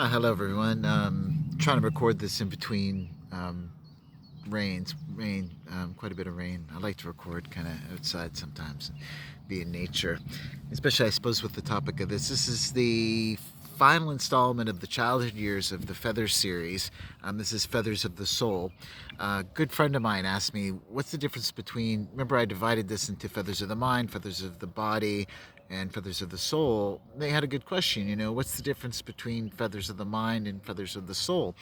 Hello, everyone. Trying to record this in between quite a bit of rain. I like to record kind of outside sometimes, be in nature, especially, I suppose, with the topic of this. This is the final installment of the childhood years of the Feathers series. This is Feathers of the Soul. A good friend of mine asked me, what's the difference between, remember, I divided this into Feathers of the Mind, Feathers of the Body, and Feathers of the Soul. They had a good question, what's the difference between Feathers of the Mind and Feathers of the Soul?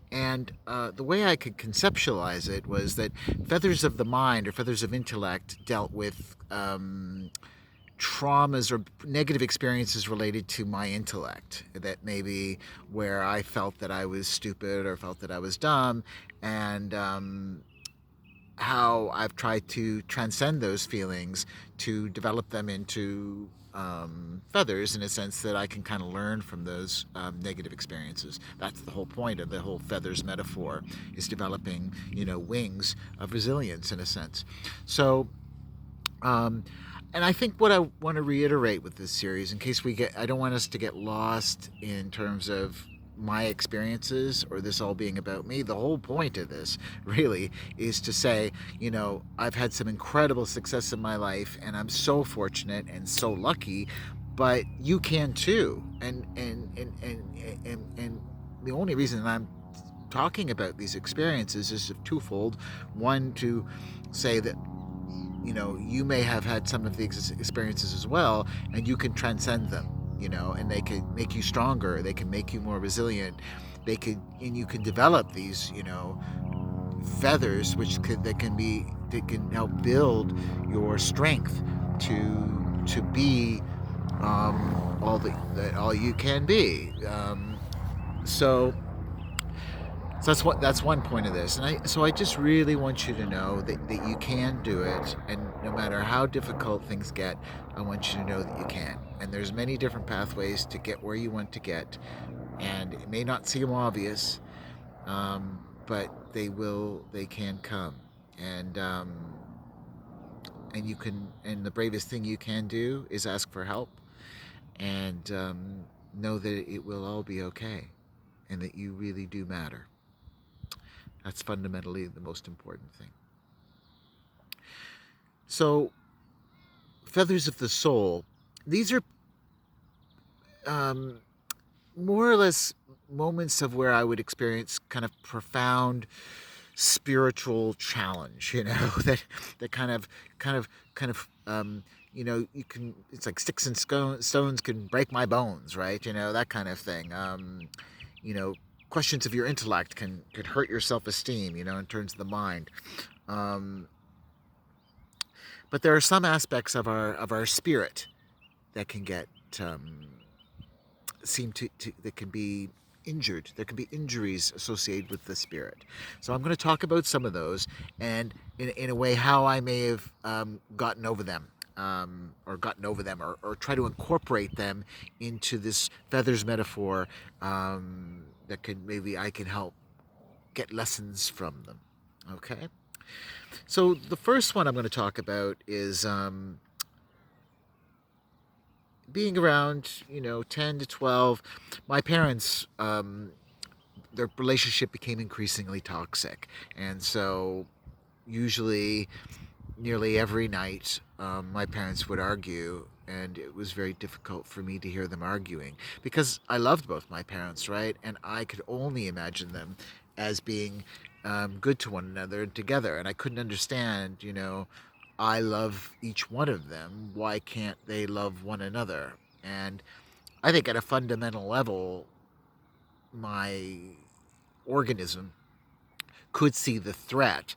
And the way I could conceptualize it was that feathers of the mind or feathers of intellect dealt with traumas or negative experiences related to my intellect. That maybe where I felt that I was stupid or felt that I was dumb, and how I've tried to transcend those feelings to develop them into feathers, in a sense that I can kind of learn from those negative experiences. That's the whole point of the whole feathers metaphor, is developing, wings of resilience, in a sense. So, and I think what I want to reiterate with this series, in case I don't want us to get lost in terms of my experiences or this all being about me. The whole point of this really is to say, I've had some incredible success in my life, and I'm so fortunate and so lucky, but you can too. And the only reason I'm talking about these experiences is twofold. One, to say that you may have had some of these experiences as well, and you can transcend them, and they can make you stronger, they can make you more resilient, and you can develop these, feathers, that can help build your strength to be all you can be. So that's one point of this, and I just really want you to know that you can do it, and no matter how difficult things get, I want you to know that you can. And there's many different pathways to get where you want to get, and it may not seem obvious, but they can come, and you can. And the bravest thing you can do is ask for help, and know that it will all be okay, and that you really do matter. That's fundamentally the most important thing. So, feathers of the soul, these are um, more or less moments of where I would experience kind of profound spiritual challenge, that you can, it's like sticks and stones can break my bones, right? That kind of thing. You know, Questions of your intellect can hurt your self-esteem, in terms of the mind. Um, but there are some aspects of our spirit that can get seem to that can be injured. There can be injuries associated with the spirit. So I'm going to talk about some of those, and in a way how I may have gotten over them. Or try to incorporate them into this feathers metaphor, that maybe I can help get lessons from them. Okay? So the first one I'm going to talk about is being around, 10 to 12. My parents, their relationship became increasingly toxic. And so, usually, nearly every night, my parents would argue. And it was very difficult for me to hear them arguing, because I loved both my parents, right? And I could only imagine them as being good to one another and together. And I couldn't understand, I love each one of them. Why can't they love one another? And I think at a fundamental level, my organism could see the threat,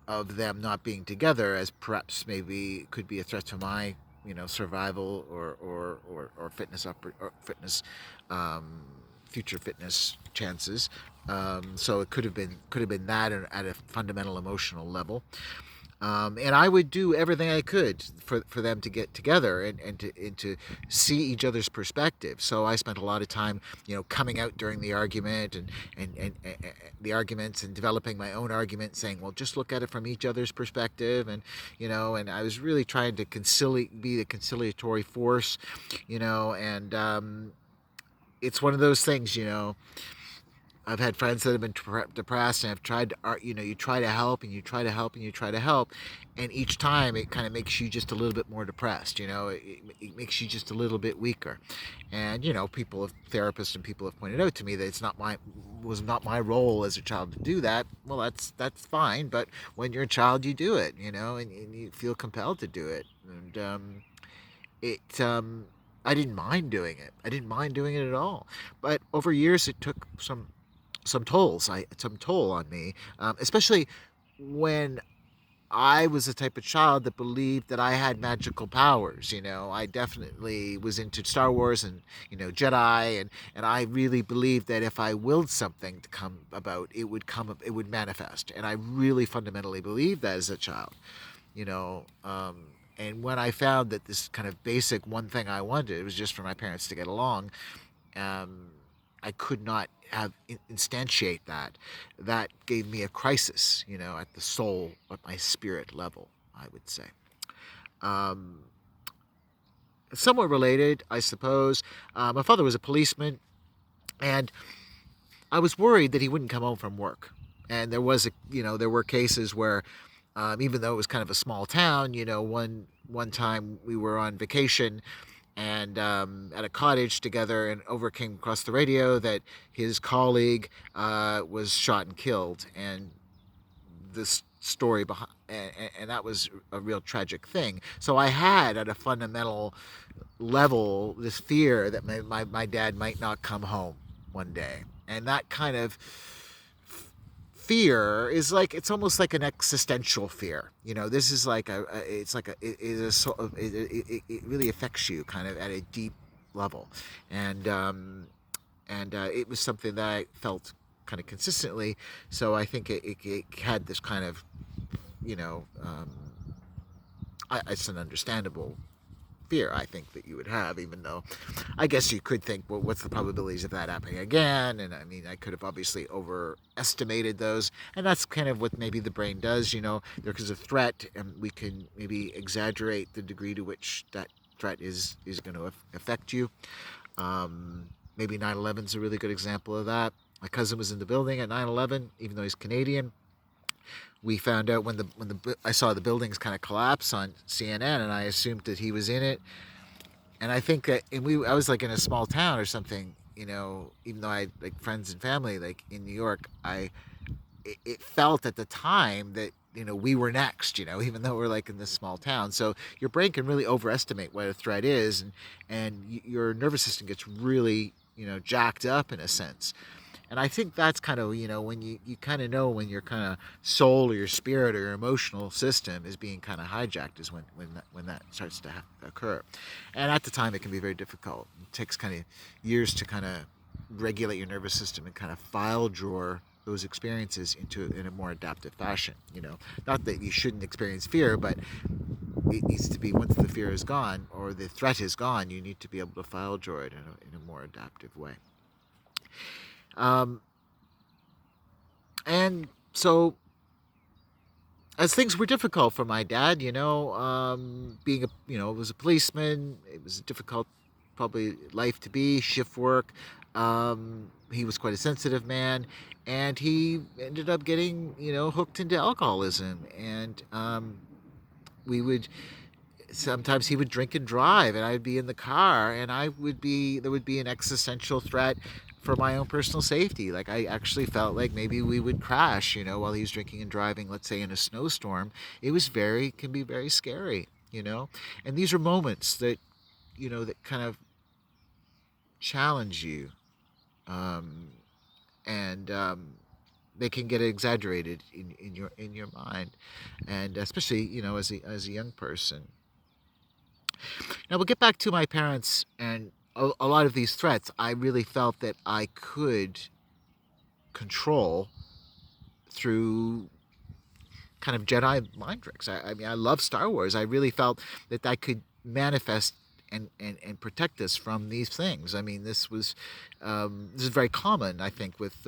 of them not being together, as perhaps maybe could be a threat to my, survival, or fitness or fitness, future fitness chances. So it could have been that at a fundamental emotional level. And I would do everything I could for them to get together, and to see each other's perspective. So I spent a lot of time, coming out during the argument, and the arguments, and developing my own argument, saying, well, just look at it from each other's perspective. And I was really trying to be the conciliatory force, and it's one of those things, I've had friends that have been depressed, and I've tried to, you try to help, and you try to help, and you try to help, and each time it kind of makes you just a little bit more depressed. It makes you just a little bit weaker. And therapists and people have pointed out to me that was not my role as a child to do that. Well, that's fine, but when you're a child, you do it, and you feel compelled to do it, and it. I didn't mind doing it. I didn't mind doing it at all. But over years, it took some toll on me, especially when I was the type of child that believed that I had magical powers. I definitely was into Star Wars and Jedi, and I really believed that if I willed something to come about, it would manifest, and I really fundamentally believed that as a child. You know. And when I found that this kind of basic one thing I wanted, it was just for my parents to get along, um, I could not have instantiate that. That gave me a crisis, at the soul, at my spirit level, I would say. Um, Somewhat related, I suppose. My father was a policeman, and I was worried that he wouldn't come home from work. And there were cases where, even though it was kind of a small town, one time we were on vacation and at a cottage together, and over came across the radio that his colleague was shot and killed, and this story behind, and that was a real tragic thing. So I had, at a fundamental level, this fear that my dad might not come home one day, and that kind of fear is like, it's almost like an existential fear. This is like it's like it is a sort of it really affects you kind of at a deep level, and it was something that I felt kind of consistently. So I think it had this kind of, you know um, it's an understandable fear, I think, that you would have, even though I guess you could think, well, what's the probabilities of that happening again? And I mean, I could have obviously overestimated those, and that's kind of what maybe the brain does. There's a threat, and we can maybe exaggerate the degree to which that threat is going to affect you. Maybe 9/11 is a really good example of that. My cousin was in the building at 9/11, even though he's Canadian. We found out when I saw the buildings kind of collapse on CNN, and I assumed that he was in it. And I think that, I was like in a small town or something, even though I had like friends and family like in New York. It felt at the time that we were next, even though we're like in this small town. So your brain can really overestimate what a threat is, and your nervous system gets really jacked up in a sense. And I think that's kind of, when you kind of know when your kind of soul or your spirit or your emotional system is being kind of hijacked, is when that starts to occur. And at the time, it can be very difficult. It takes kind of years to kind of regulate your nervous system and kind of file drawer those experiences in a more adaptive fashion. Not that you shouldn't experience fear, but it needs to be, once the fear is gone or the threat is gone, you need to be able to file drawer it in a more adaptive way. Um, and so, as things were difficult for my dad, being was a policeman, it was a difficult, probably, life to be, shift work. He was quite a sensitive man, and he ended up getting, hooked into alcoholism. And we would sometimes he would drink and drive, and I'd be in the car, and there would be an existential threat for my own personal safety. Like, I actually felt like maybe we would crash, while he was drinking and driving, let's say in a snowstorm. Can be very scary, and these are moments that, that kind of challenge you, and they can get exaggerated in your mind, and especially, as a young person. Now we'll get back to my parents and a lot of these threats. I really felt that I could control through kind of Jedi mind tricks. I mean, I love Star Wars. I really felt that I could manifest and protect us from these things. I mean, this is very common, I think, with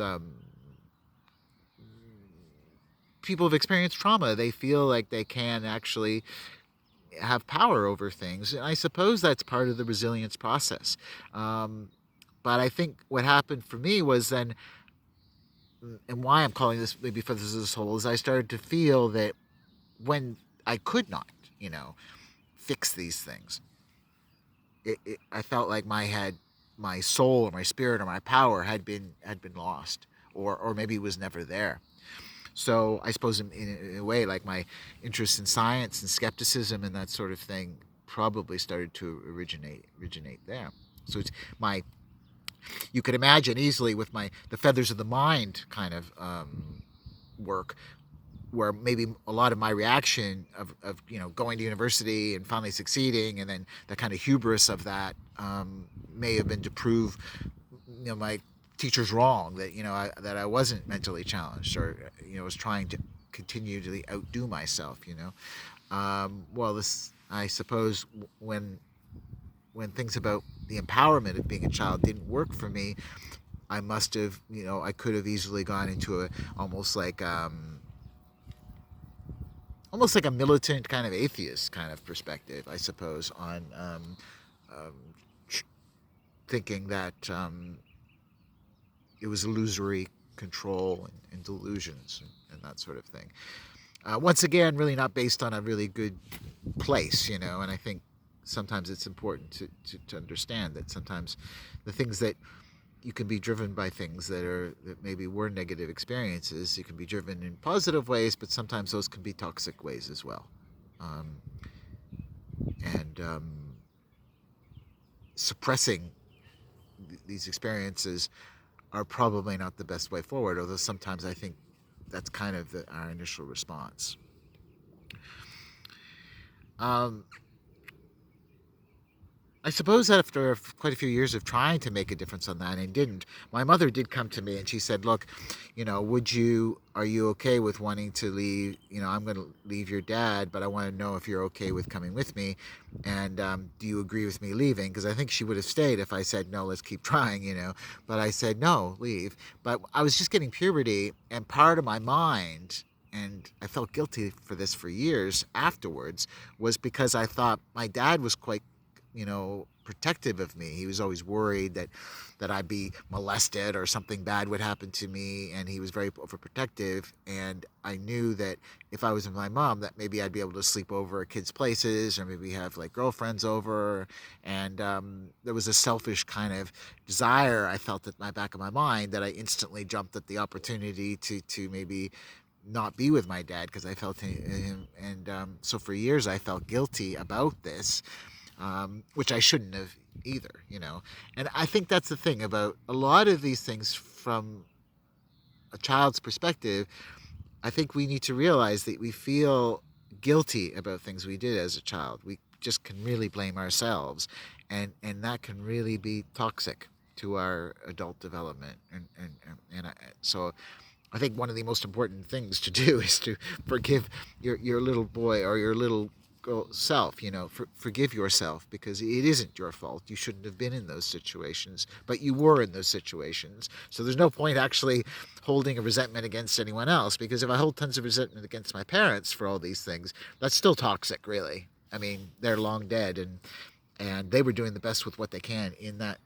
people who've experienced trauma. They feel like they can actually have power over things. And I suppose that's part of the resilience process. But I think what happened for me was then, and why I'm calling this maybe feathers of the soul, is I started to feel that when I could not, you know, fix these things, I felt like my soul or my spirit or my power had been lost, or maybe it was never there. So I suppose in a way, like my interest in science and skepticism and that sort of thing probably started to originate there. So it's my you could imagine easily with my the feathers of the mind kind of work, where maybe a lot of my reaction of going to university and finally succeeding, and then the kind of hubris of that may have been to prove my teachers wrong, that that I wasn't mentally challenged, or was trying to continue to outdo myself. Well, this, I suppose, when things about the empowerment of being a child didn't work for me, I must have, I could have easily gone into a almost like a militant kind of atheist kind of perspective, I suppose, on um, thinking that it was illusory control and delusions and that sort of thing. Once again, really not based on a really good place, and I think sometimes it's important to understand that sometimes the things that you can be driven by things that maybe were negative experiences. You can be driven in positive ways, but sometimes those can be toxic ways as well. Um, and suppressing these experiences are probably not the best way forward, although sometimes I think that's kind of our initial response. Um, I suppose that after quite a few years of trying to make a difference on that and didn't, my mother did come to me and she said, "Look, are you okay with wanting to leave? I'm going to leave your dad, but I want to know if you're okay with coming with me, and do you agree with me leaving?" Because I think she would have stayed if I said no, let's keep trying. But I said no, leave. But I was just getting puberty, and part of my mind, and I felt guilty for this for years afterwards, was because I thought my dad was quite protective of me. He was always worried that I'd be molested or something bad would happen to me, and he was very overprotective. And I knew that if I was with my mom, that maybe I'd be able to sleep over at kids' places, or maybe have like girlfriends over. And there was a selfish kind of desire I felt at my back of my mind that I instantly jumped at the opportunity to maybe not be with my dad because I felt him. And so for years I felt guilty about this, which I shouldn't have either. And I think that's the thing about a lot of these things from a child's perspective. I think we need to realize that we feel guilty about things we did as a child. We just can really blame ourselves, and that can really be toxic to our adult development. So I think one of the most important things to do is to forgive your little boy or your little self. Forgive yourself, because it isn't your fault. You shouldn't have been in those situations, but you were in those situations. So there's no point actually holding a resentment against anyone else, because if I hold tons of resentment against my parents for all these things, that's still toxic, really. I mean, they're long dead, and they were doing the best with what they can in that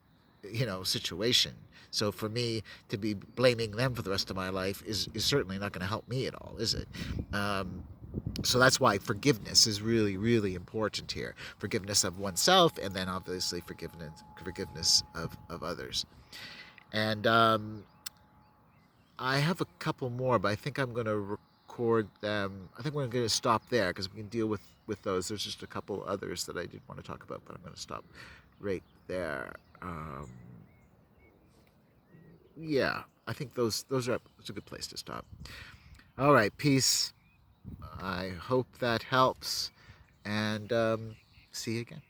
situation. So for me to be blaming them for the rest of my life is certainly not going to help me at all, is it? So that's why forgiveness is really, really important here. Forgiveness of oneself, and then obviously forgiveness of others. And I have a couple more, but I think I'm going to record them. I think we're going to stop there because we can deal with those. There's just a couple others that I did want to talk about, but I'm going to stop right there. Yeah, I think it's a good place to stop. All right, peace. I hope that helps, and see you again.